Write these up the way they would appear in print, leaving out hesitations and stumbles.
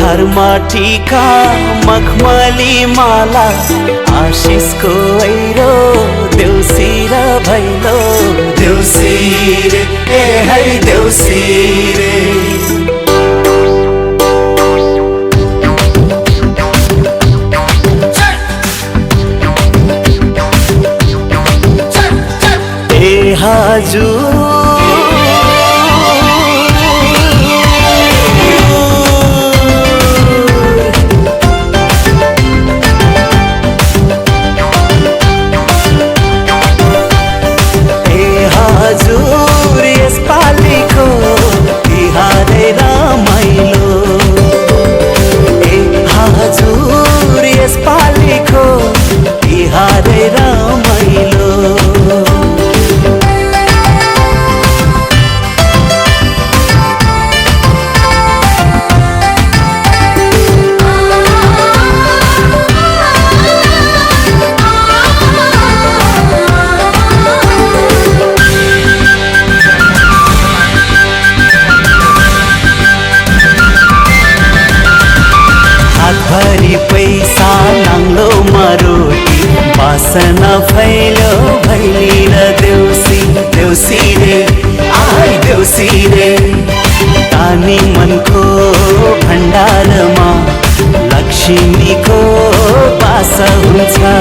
घरमा टीका मखमली माला आशिषको ऐरो देउसी र भैलो देउसी रे ए है देउसी रे ए हजुर पैसा नाङ्लो मरोटी बासना फैलो भैली र देउसी देउसी रे आइ देउसी रे तानी मनको भण्डारमा लक्ष्मीको बास हुन्छ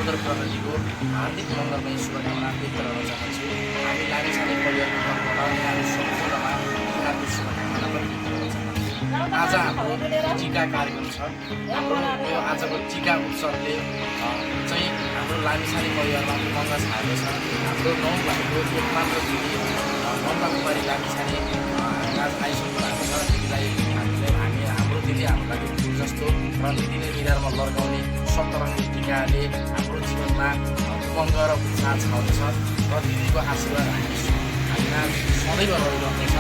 समुद्र प्रहरीको हार्दिक मङ्गलमय शुभकामना व्यक्त गर्न चाहन्छु। हामी लामिछाने परिवारको तर्फबाट यहाँहरू सम्पूर्णमा तिहारको शुभकामना पनि व्यक्त गर्न चाहन्छु। आज हाम्रो टिका कार्यक्रम छ। हाम्रो यो आजको टिका उत्सवले चाहिँ हाम्रो लामिछाने परिवारमा उमङ्ग छाएको छ। हाम्रो 9 भाइको एकमात्र दिदी मङ्गा कुमारी लामिछाने आज आइसक्नु भएको छ। दिदीलाई हाम्रो दिदी हाम्रो लागि जस्तो र दिदीले निधारमा लड्काउने सप्तरङ्गी टिकाले हाम्रो जीवनमा उमङ्ग र उत्साह छाउँछ र दिदीको आशीर्वाद हामीमा सदैव रहिरहनेछ।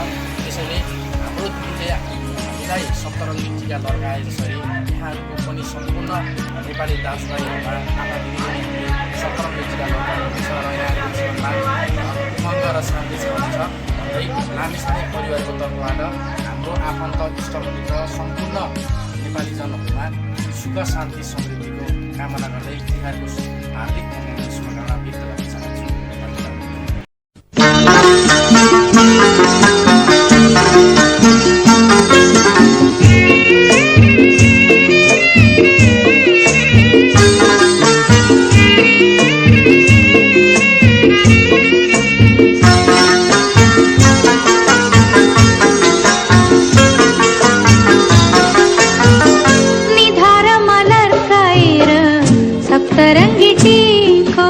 त्यसैले हाम्रो दिदीले हामीलाई सप्तरङ्गी टिका लड्काए जसरी यहाँहरूको पनि सम्पूर्ण नेपाली दाजुभाइहरूमा आफ्ना दिदीबहिनीहरूले सप्तरङ्गी टिका लड्काउनुहुन्छ र यहाँहरूको जीवनमा उमङ्ग र शान्ति छाउँछ भन्दै लामिछाने परिवारको तर्फबाट हाम्रो आफन्त इष्टमित्र सम्पूर्ण नेपाली जनहरूमा सुख शान्ति समृद्धिको कामना गर्दै तिहारको हार्दिक मङ्गलमय शुभकामना व्यक्त गर्न चाहन्छु। सप्तरंगी टिको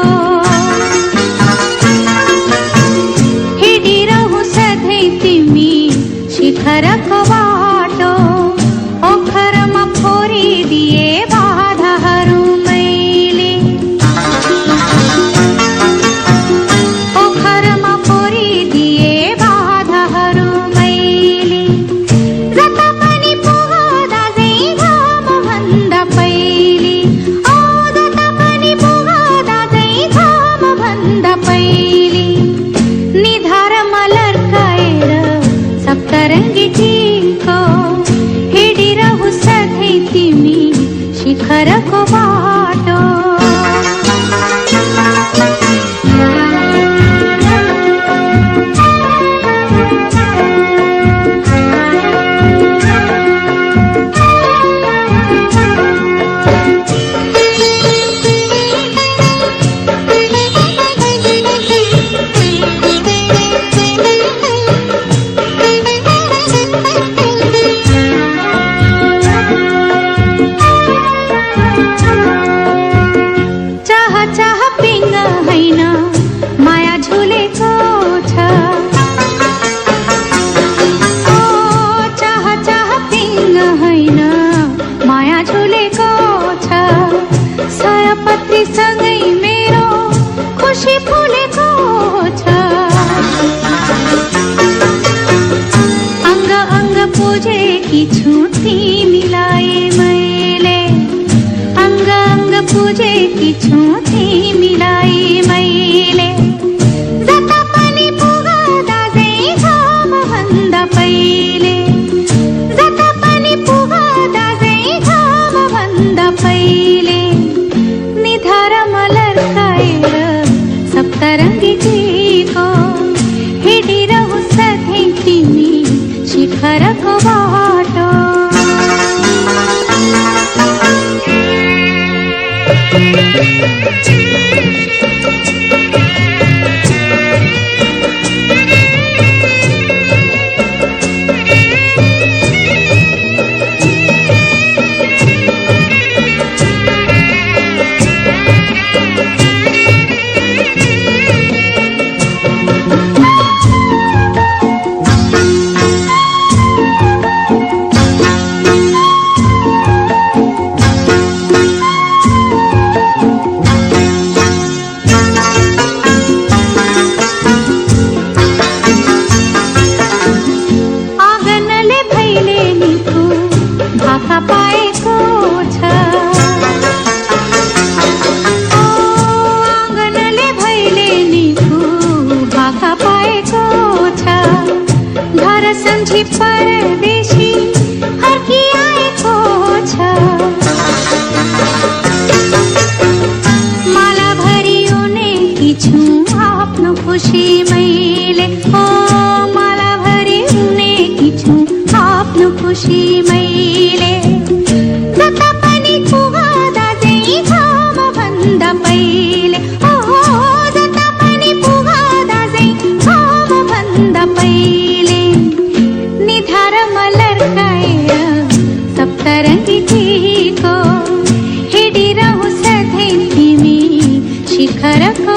हिडिरहु सधैँ तिमी शिखरको बाटो ओखरमा फोरिदिए बाधाहरू मैले ओखरमा फोरिदिए बाधाहरू मैले जता पनि पुग्दा चाहिँ घामभन्दा पहिले निधारमा लड्काएर सप्तरङ्गी टिको हिडिरहु सधैँ तिमी शिखरको बाटो सँगै मेरो खुसी फुलेको छ अङ्ग अङ्ग पुजेकी छु तिमीलाई मैले अङ्ग अङ्ग पुजेकी छु तिमीलाई मैले जता पनि पुग्दा चाहिँ घामभन्दा पहिले जता पनि पुग्दा चाहिँ घामभन्दा पहिले निधारमा लड्काएर सप्तरङ्गी टिको हिडिरहु सधैँ तिमी शिखरको बाटो भन्दा पहिले ओ जता पनि पुगादा चाहिँ घाम भन्दा पहिले निधारमा लर्काएर सप्तरङ्गी टीको हिँडिरहँ सधैँ तिमी शिखरको